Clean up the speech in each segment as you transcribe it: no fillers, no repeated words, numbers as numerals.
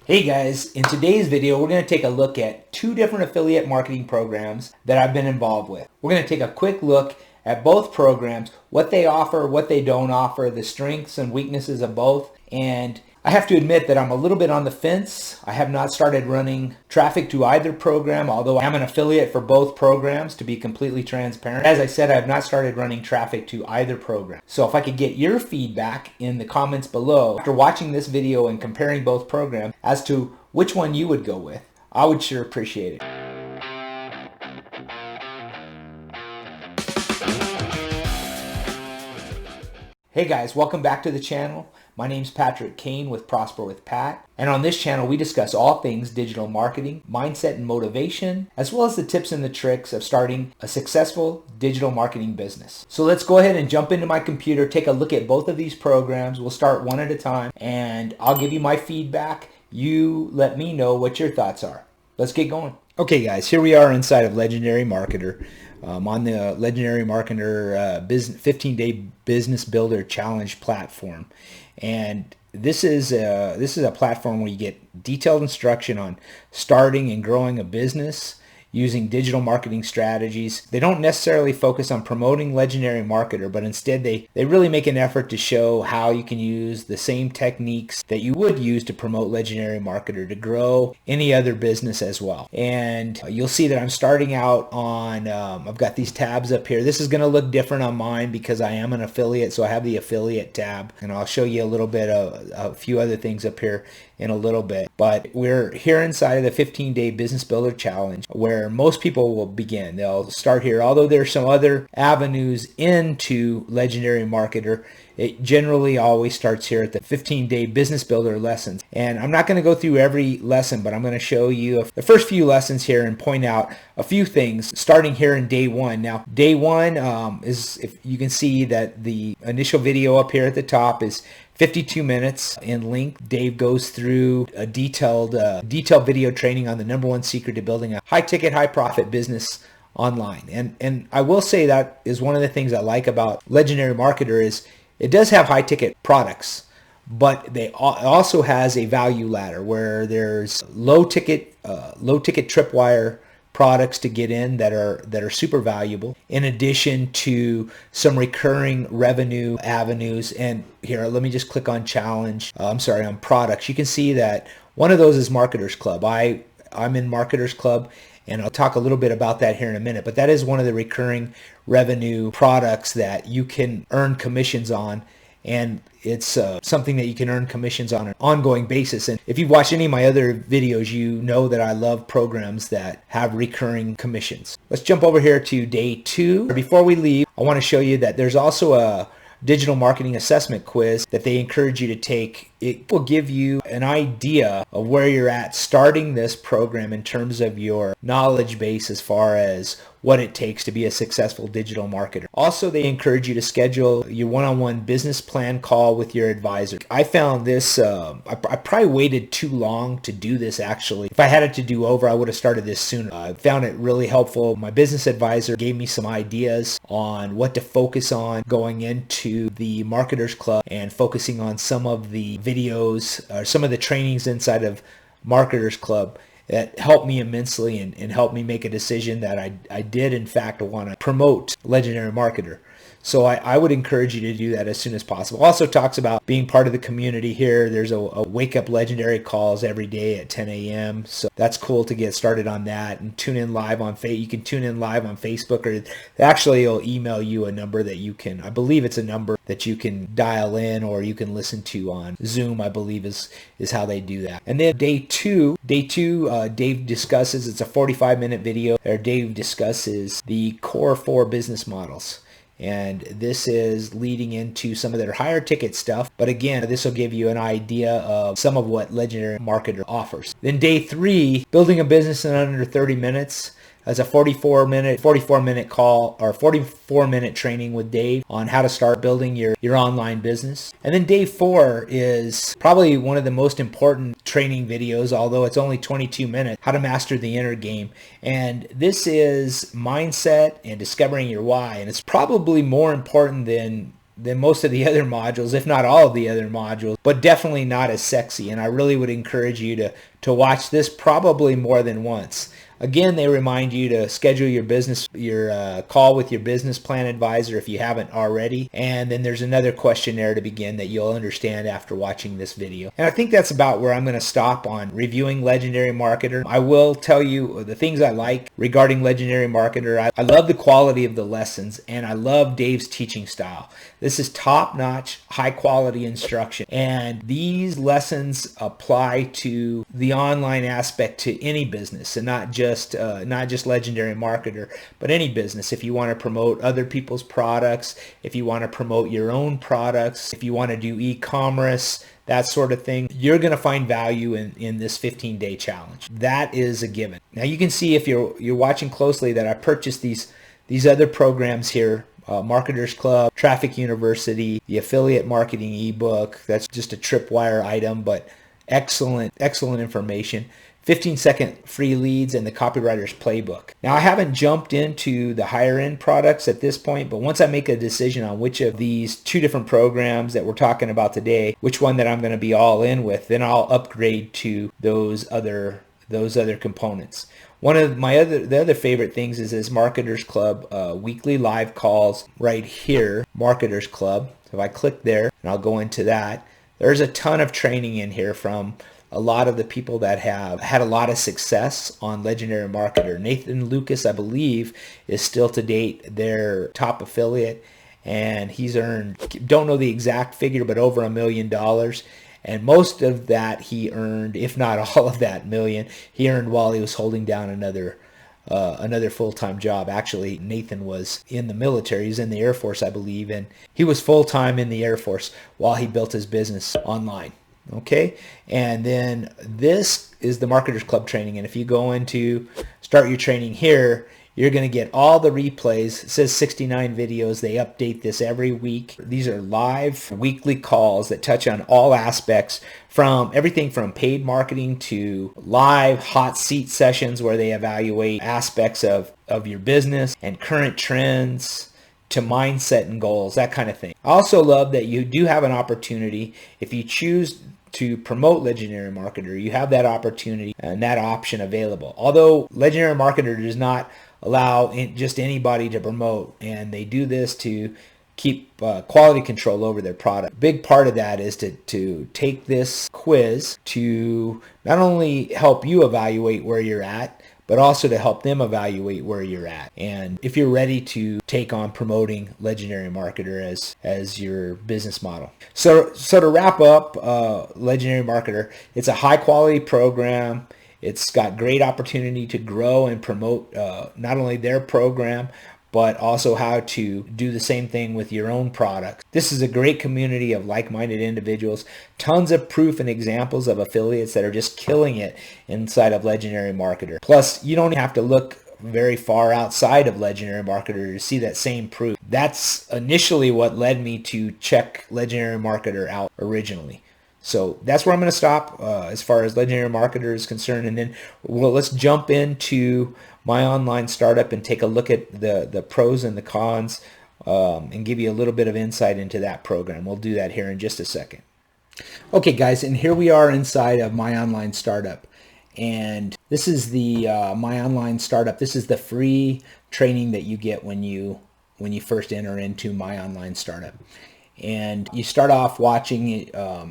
Hey guys, in today's video we're going to take a look at two different affiliate marketing programs that I've been involved with. We're going to take a quick look at both programs, what they offer, what they don't offer, the strengths and weaknesses of both. And I have to admit that I'm a little bit on the fence. I have not started running traffic to either program, although I am an affiliate for both programs, to be completely transparent. As I said, I have not started running traffic to either program. So if I could get your feedback in the comments below after watching this video and comparing both programs as to which one you would go with, I would sure appreciate it. Hey guys, welcome back to the channel. My name's Kane with ProsperwithPat, and on this channel we discuss all things digital marketing, mindset and motivation, as well as the tips and the tricks of starting a successful digital marketing business. So let's go ahead and jump into my computer, take a look at both of these programs. We'll start one at a time, and I'll give you my feedback. You let me know what your thoughts are. Let's get going. Okay guys, here we are inside of Legendary Marketer. On the Legendary Marketer 15-day business builder challenge platform, and this is a platform where you get detailed instruction on starting and growing a business using digital marketing strategies. They don't necessarily focus on promoting Legendary Marketer, but instead they really make an effort to show how you can use the same techniques that you would use to promote Legendary Marketer to grow any other business as well. And you'll see that I'm starting out on, I've got these tabs up here. This is going to look different on mine because I am an affiliate, so I have the affiliate tab, and I'll show you a little bit of a few other things up here in a little bit. But we're here inside of the 15-day business builder challenge where most people will begin. They'll start here, although there's some other avenues into Legendary Marketer. It generally always starts here at the 15-day business builder lessons. And I'm not going to go through every lesson, but I'm going to show you the first few lessons here and point out a few things starting here in day one. Now, day one is, if you can see that the initial video up here at the top is 52 minutes in length. Dave goes through a detailed video training on the #1 secret to building a high-ticket, high-profit business online. And I will say that is one of the things I like about Legendary Marketer is it does have high-ticket products, but it also has a value ladder where there's low-ticket tripwire products to get in that are super valuable, in addition to some recurring revenue avenues. And here, let me just click on challenge. On products. You can see that one of those is Marketers Club. I'm in Marketers Club, and I'll talk a little bit about that here in a minute, but that is one of the recurring revenue products that you can earn commissions on, and it's something that you can earn commissions on an ongoing basis. And if you've watched any of my other videos, you know that I love programs that have recurring commissions. Let's jump over here to day 2. Before we leave, I want to show you that there's also a digital marketing assessment quiz that they encourage you to take. It will give you an idea of where you're at starting this program in terms of your knowledge base as far as what it takes to be a successful digital marketer. Also, they encourage you to schedule your one-on-one business plan call with your advisor. I found this, I probably waited too long to do this actually. If I had it to do over, I would have started this sooner. I found it really helpful. My business advisor gave me some ideas on what to focus on going into the Marketers Club and focusing on some of the videos or some of the trainings inside of Marketers Club that helped me immensely and helped me make a decision that I did in fact want to promote Legendary Marketer. So I would encourage you to do that as soon as possible. Also talks about being part of the community here. There's a Wake Up Legendary calls every day at 10 a.m. So that's cool to get started on that and tune in live on you can tune in live on Facebook, or actually it'll email you a number that you can, I believe it's a number that you can dial in or you can listen to on Zoom, I believe is how they do that. And then day two, Dave discusses, it's a 45-minute video where Dave discusses the core 4 business models. And this is leading into some of their higher ticket stuff. But again, this will give you an idea of some of what Legendary Marketer offers. Then day 3, building a business in under 30 minutes. That's a 44-minute call or 44-minute training with Dave on how to start building your online business. And then day 4 is probably one of the most important training videos, although it's only 22 minutes, how to master the inner game. And this is mindset and discovering your why. And it's probably more important than than most of the other modules, if not all of the other modules, but definitely not as sexy. And I really would encourage you to watch this probably more than once. Again, they remind you to schedule your call with your business plan advisor if you haven't already. And then there's another questionnaire to begin that you'll understand after watching this video. And I think that's about where I'm going to stop on reviewing Legendary Marketer. I will tell you the things I like regarding Legendary Marketer. I love the quality of the lessons, and I love Dave's teaching style. This is top-notch, high-quality instruction. And these lessons apply to the online aspect to any business, and not just Legendary Marketer, but any business. If you want to promote other people's products, if you want to promote your own products, if you want to do e-commerce, that sort of thing, you're going to find value in this 15-day challenge. That is a given. Now you can see if you're watching closely that I purchased these other programs here. Marketers Club, Traffic University, the affiliate marketing ebook. That's just a tripwire item, but excellent information. 15-second free leads and the copywriter's playbook. Now I haven't jumped into the higher end products at this point, but once I make a decision on which of these two different programs that we're talking about today, which one that I'm going to be all in with, then I'll upgrade to those other components. One of the other favorite things is this Marketers Club weekly live calls right here, Marketers Club. So if I click there and I'll go into that, there's a ton of training in here from a lot of the people that have had a lot of success on Legendary Marketer. Nathan Lucas, I believe, is still to date their top affiliate, and he's earned, don't know the exact figure, but over $1 million. And most of that he earned, if not all of that million, he earned while he was holding down another full-time job. Actually, Nathan was in the military. He's in the Air Force, I believe, and he was full-time in the Air Force while he built his business online. Okay, and then this is the Marketers Club training, and if you go into start your training here, you're going to get all the replays. It says 69 videos. They update this every week. These are live weekly calls that touch on all aspects, from everything from paid marketing to live hot seat sessions where they evaluate aspects of your business and current trends, to mindset and goals, that kind of thing. I also love that you do have an opportunity, if you choose to promote Legendary Marketer, you have that opportunity and that option available. Although Legendary Marketer does not allow just anybody to promote, and they do this to keep quality control over their product. Big part of that is to take this quiz to not only help you evaluate where you're at, but also to help them evaluate where you're at, and if you're ready to take on promoting Legendary Marketer as your business model. So to wrap up, Legendary Marketer, it's a high quality program. It's got great opportunity to grow and promote not only their program, but also how to do the same thing with your own products. This is a great community of like-minded individuals, tons of proof and examples of affiliates that are just killing it inside of Legendary Marketer. Plus, you don't have to look very far outside of Legendary Marketer to see that same proof. That's initially what led me to check Legendary Marketer out originally. So that's where I'm going to stop as far as Legendary Marketer is concerned. And then let's jump into my online startup and take a look at the pros and the cons and give you a little bit of insight into that program. We'll do that here in just a second. Okay, guys, and here we are inside of my online startup. And this is the my online startup. This is the free training that you get when you first enter into my online startup. And you start off watching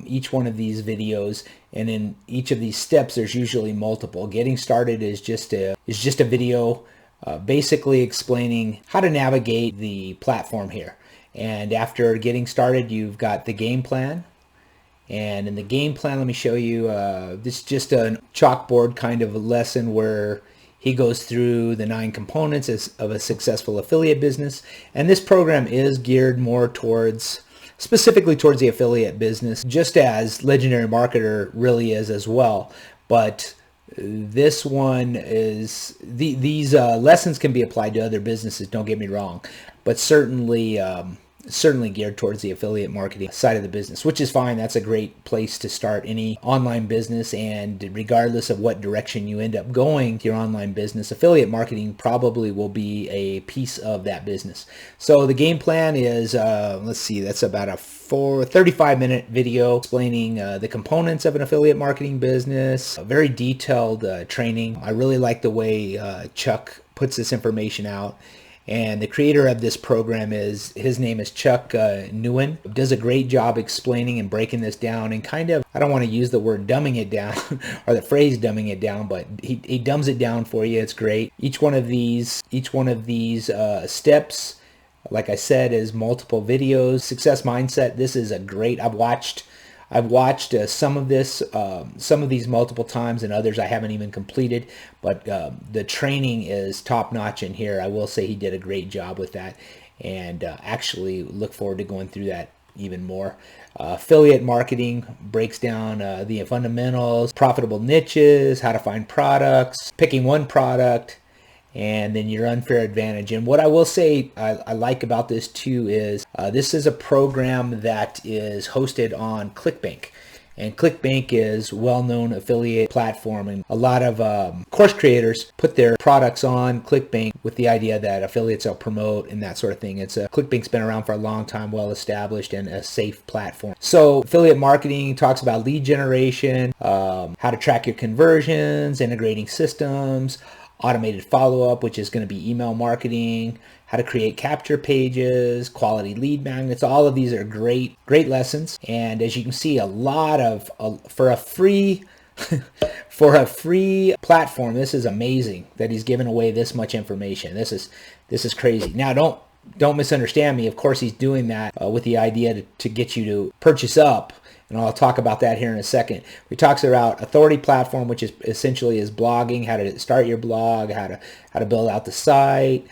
each one of these videos, and in each of these steps there's usually multiple. Getting started is just a video basically explaining how to navigate the platform here. And after getting started, you've got the game plan. And in the game plan, let me show you, this is just a chalkboard kind of a lesson where he goes through the 9 components of a successful affiliate business. And this program is geared more specifically towards the affiliate business, just as Legendary Marketer really is as well. But this one is, these lessons can be applied to other businesses, don't get me wrong. But certainly certainly geared towards the affiliate marketing side of the business, which is fine. That's a great place to start any online business, and regardless of what direction you end up going to your online business, affiliate marketing probably will be a piece of that business. So the game plan is, let's see, that's about a 35-minute video explaining the components of an affiliate marketing business, a very detailed training. I really like the way Chuck puts this information out. And the creator of this program his name is Chuck Nguyen. Does a great job explaining and breaking this down, and kind of, I don't want to use the word dumbing it down or the phrase dumbing it down, but he dumbs it down for you. It's great. Each one of these steps, like I said, is multiple videos. Success mindset. This is a great. I've watched some of these multiple times, and others I haven't even completed, but the training is top notch in here. I will say he did a great job with that, and actually look forward to going through that even more. Affiliate marketing breaks down the fundamentals, profitable niches, how to find products, picking one product, and then your unfair advantage. And what I will say I like about this too is this is a program that is hosted on ClickBank. And ClickBank is a well-known affiliate platform, and a lot of course creators put their products on ClickBank with the idea that affiliates will promote and that sort of thing. ClickBank's been around for a long time, well-established, and a safe platform. So affiliate marketing talks about lead generation, how to track your conversions, integrating systems, automated follow-up, which is going to be email marketing, how to create capture pages, quality lead magnets. All of these are great lessons. And as you can see, a lot of for a free platform, this is amazing that he's giving away this much information. This is crazy. Now, don't misunderstand me. Of course, he's doing that with the idea to get you to purchase up. And I'll talk about that here in a second. He talks about authority platform, which is essentially is blogging, how to start your blog, how to build out the site,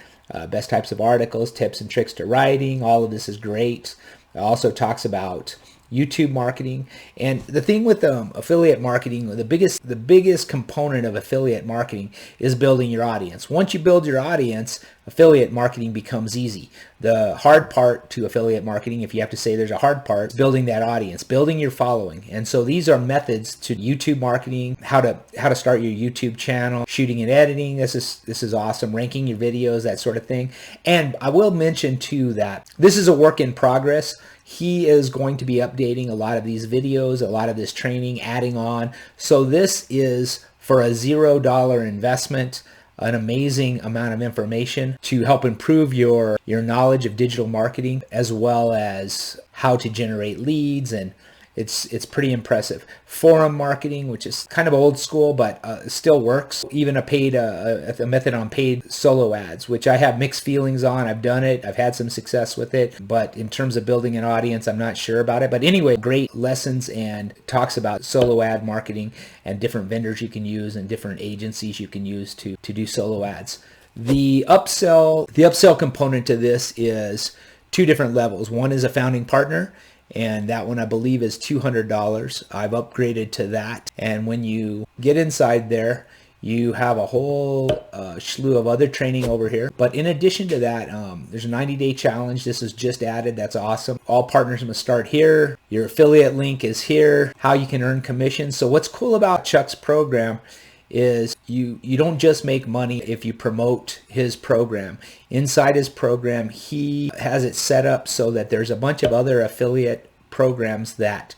best types of articles, tips and tricks to writing. All of this is great. It also talks about YouTube marketing. And the thing with affiliate marketing, the biggest component of affiliate marketing is building your audience. Once you build your audience, affiliate marketing becomes easy. The hard part to affiliate marketing, if you have to say there's a hard part, is building that audience, building your following. And so these are methods to YouTube marketing, how to start your YouTube channel, shooting and editing. This is awesome. Ranking your videos, that sort of thing. And I will mention too that this is a work in progress. He is going to be updating a lot of these videos, a lot of this training, adding on. So this is, for a $0 investment, an amazing amount of information to help improve your knowledge of digital marketing, as well as how to generate leads, and it's pretty impressive. Forum marketing, which is kind of old school, but still works. Even a method on paid solo ads, which I have mixed feelings on. I've done it. I've had some success with it, but in terms of building an audience, I'm not sure about it. But anyway, great lessons, and talks about solo ad marketing and different vendors you can use and different agencies you can use to do solo ads. The upsell component to this is two different levels. One is a founding partner, and that one I believe is $200. I've upgraded to that. And when you get inside there, you have a whole slew of other training over here. But in addition to that, there's a 90-day challenge. This is just added. That's awesome. All partners must start here. Your affiliate link is here. How you can earn commissions. So what's cool about Chuck's program is you don't just make money if you promote his program. Inside his program, he has it set up so that there's a bunch of other affiliate programs that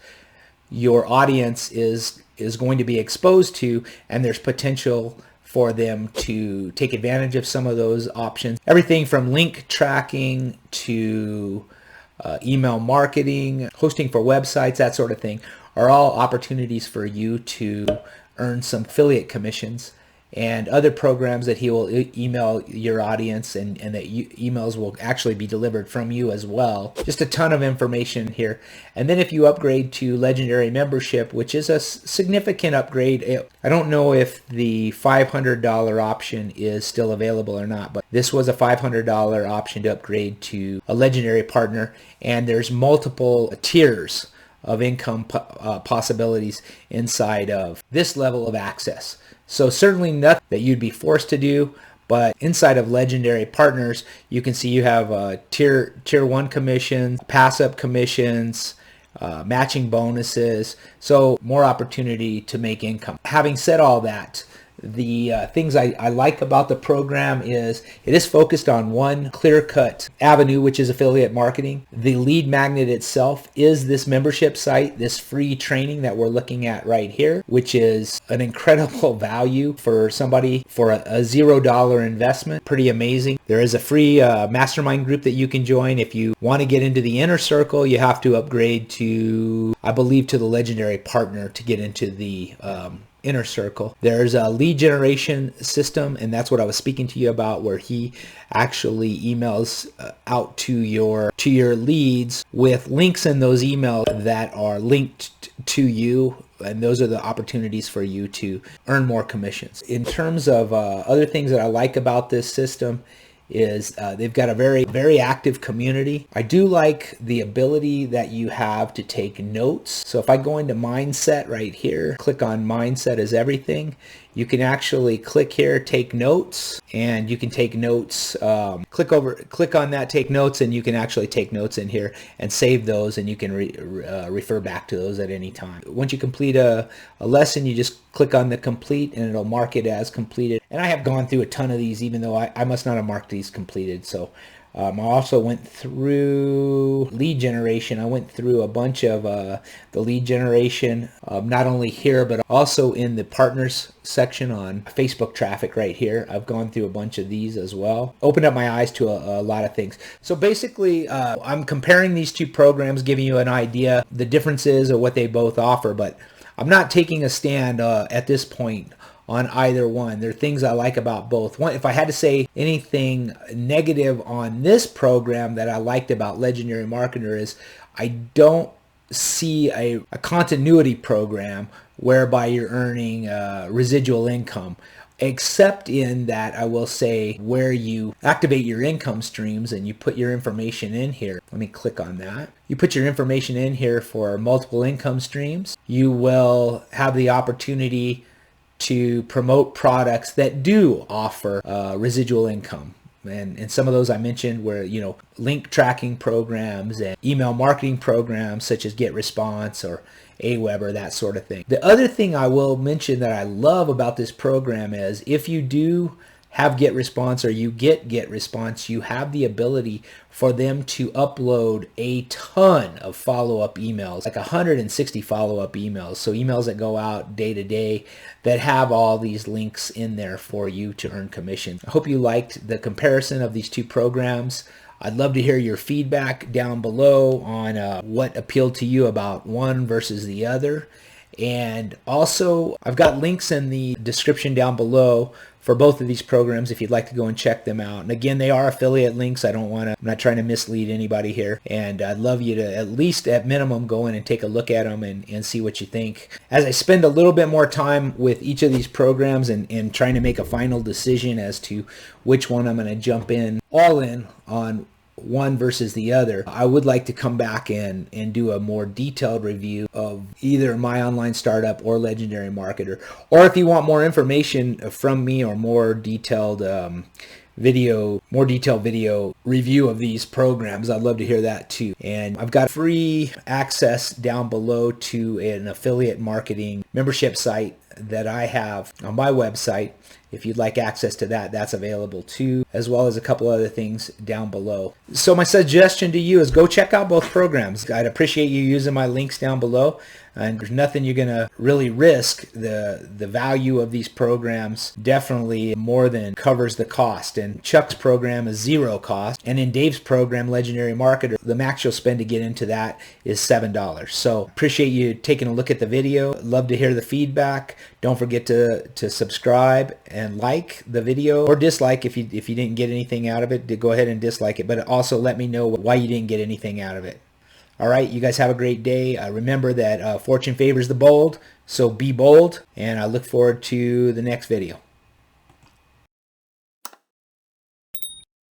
your audience is going to be exposed to, and there's potential for them to take advantage of some of those options. Everything from link tracking to email marketing, hosting for websites, that sort of thing, are all opportunities for you to earn some affiliate commissions, and other programs that he will email your audience, and that emails will actually be delivered from you as well. Just a ton of information here. And then if you upgrade to Legendary Membership, which is a significant upgrade, I don't know if the $500 option is still available or not, but this was a $500 option to upgrade to a Legendary Partner, and there's multiple tiers of income possibilities inside of this level of access. So certainly nothing that you'd be forced to do, But inside of Legendary Partners, you can see you have tier 1 commissions, pass up commissions, matching bonuses, so more opportunity to make income. Having said all that, the things I like about the program is it is focused on one clear-cut avenue, which is affiliate marketing. The lead magnet itself is this membership site, this free training that we're looking at right here, which is an incredible value for somebody for a $0 investment. Pretty amazing. There is a free mastermind group that you can join. If you want to get into the inner circle, you have to upgrade to, I believe, to the Legendary Partner to get into the inner circle. There's a lead generation system, and that's what I was speaking to you about, where he actually emails out to your leads with links in those emails that are linked to you, and those are the opportunities for you to earn more commissions. In terms of other things that I like about this system is they've got a very, very active community. I do like the ability that you have to take notes. So if I go into mindset right here, click on mindset is everything, you can actually click here, take notes, and you can take notes. Click on that, take notes, and you can actually take notes in here and save those, and you can refer back to those at any time. Once you complete a lesson, you just click on the complete, and it'll mark it as completed. And I have gone through a ton of these, even though I must not have marked these completed. So I also went through lead generation. I went through a bunch of the lead generation, not only here, but also in the partners section on Facebook traffic right here. I've gone through a bunch of these as well. Opened up my eyes to a lot of things. So basically, I'm comparing these two programs, giving you an idea, the differences of what they both offer, but I'm not taking a stand at this point on either one. There are things I like about both. One, if I had to say anything negative on this program that I liked about Legendary Marketer, is I don't see a continuity program whereby you're earning residual income, except in that I will say where you activate your income streams and you put your information in here. Let me click on that. You put your information in here for multiple income streams. You will have the opportunity to promote products that do offer residual income. And some of those I mentioned were, link tracking programs and email marketing programs such as GetResponse or Aweber, that sort of thing. The other thing I will mention that I love about this program is if you do have GetResponse or you get GetResponse, you have the ability for them to upload a ton of follow-up emails, like 160 follow-up emails. So emails that go out day to day that have all these links in there for you to earn commission. I hope you liked the comparison of these two programs. I'd love to hear your feedback down below on what appealed to you about one versus the other. And also, I've got links in the description down below for both of these programs if you'd like to go and check them out. And again, they are affiliate links. I'm not trying to mislead anybody here. And I'd love you to at least at minimum go in and take a look at them and see what you think. As I spend a little bit more time with each of these programs and trying to make a final decision as to which one I'm going to jump in all in on one versus the other, I would like to come back and do a more detailed review of either My Online Startup or Legendary Marketer. Or if you want more information from me or more detailed video review of these programs, I'd love to hear that too. And I've got free access down below to an affiliate marketing membership site that I have on my website. If you'd like access to that, that's available too, as well as a couple other things down below. So my suggestion to you is go check out both programs. I'd appreciate you using my links down below. And there's nothing you're going to really risk. The value of these programs definitely more than covers the cost. And Chuck's program is zero cost. And in Dave's program, Legendary Marketer, the max you'll spend to get into that is $7. So appreciate you taking a look at the video. Love to hear the feedback. Don't forget to subscribe and like the video, or dislike if you didn't get anything out of it. To go ahead and dislike it, but also let me know why you didn't get anything out of it. All right, you guys have a great day. Remember that fortune favors the bold, so be bold, and I look forward to the next video.